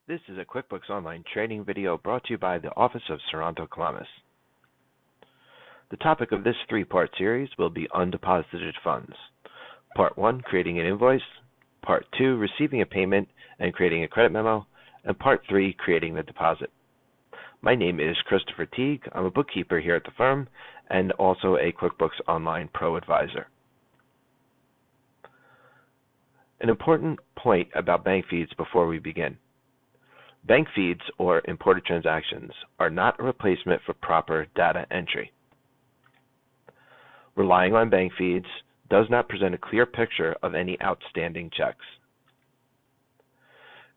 This is a QuickBooks Online training video brought to you by the Office of Sorrento Calamus. The topic of this three-part series will be undeposited funds. Part 1, creating an invoice. Part 2, receiving a payment and creating a credit memo. And Part 3, creating the deposit. My name is Christopher Teague. I'm a bookkeeper here at the firm and also a QuickBooks Online Pro Advisor. An important point about bank feeds before we begin. Bank feeds, or imported transactions, are not a replacement for proper data entry. Relying on bank feeds does not present a clear picture of any outstanding checks.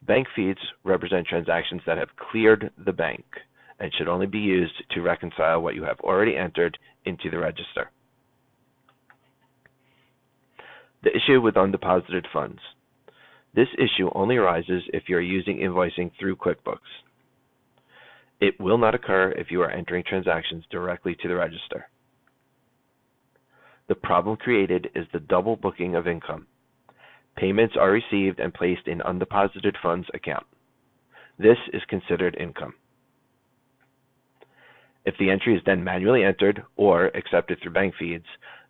Bank feeds represent transactions that have cleared the bank and should only be used to reconcile what you have already entered into the register. The issue with undeposited funds. This issue only arises if you are using invoicing through QuickBooks. It will not occur if you are entering transactions directly to the register. The problem created is the double booking of income. Payments are received and placed in undeposited funds account. This is considered income. If the entry is then manually entered or accepted through bank feeds,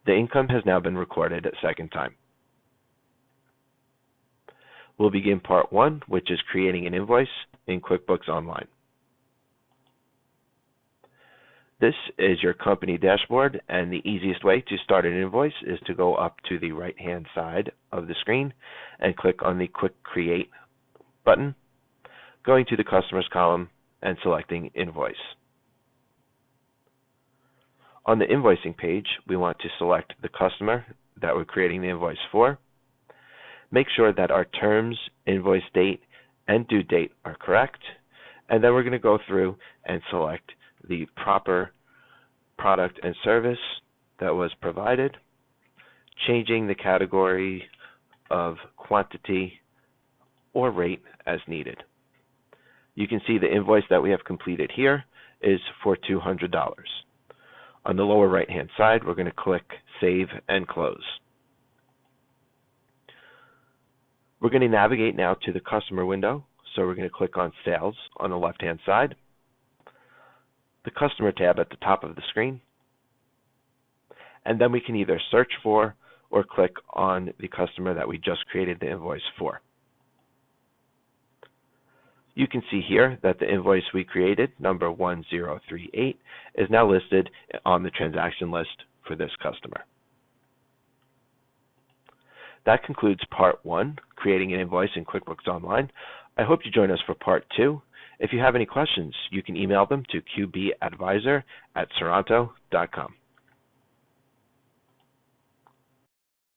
the income has now been recorded a second time. We'll begin Part 1, which is creating an invoice in QuickBooks Online. This is your company dashboard, and the easiest way to start an invoice is to go up to the right-hand side of the screen and click on the Quick Create button, going to the Customers column and selecting Invoice. On the invoicing page, we want to select the customer that we're creating the invoice for. Make sure that our terms, invoice date, and due date are correct, and then we're going to go through and select the proper product and service that was provided, changing the category of quantity or rate as needed. You can see the invoice that we have completed here is for $200. On the lower right-hand side, we're going to click Save and Close. We're going to navigate now to the customer window, so we're going to click on Sales on the left-hand side, the Customer tab at the top of the screen, and then we can either search for or click on the customer that we just created the invoice for. You can see here that the invoice we created, number 1038, is now listed on the transaction list for this customer. That concludes Part 1, creating an invoice in QuickBooks Online. I hope you join us for Part 2. If you have any questions, you can email them to qbadvisor@sorrento.com.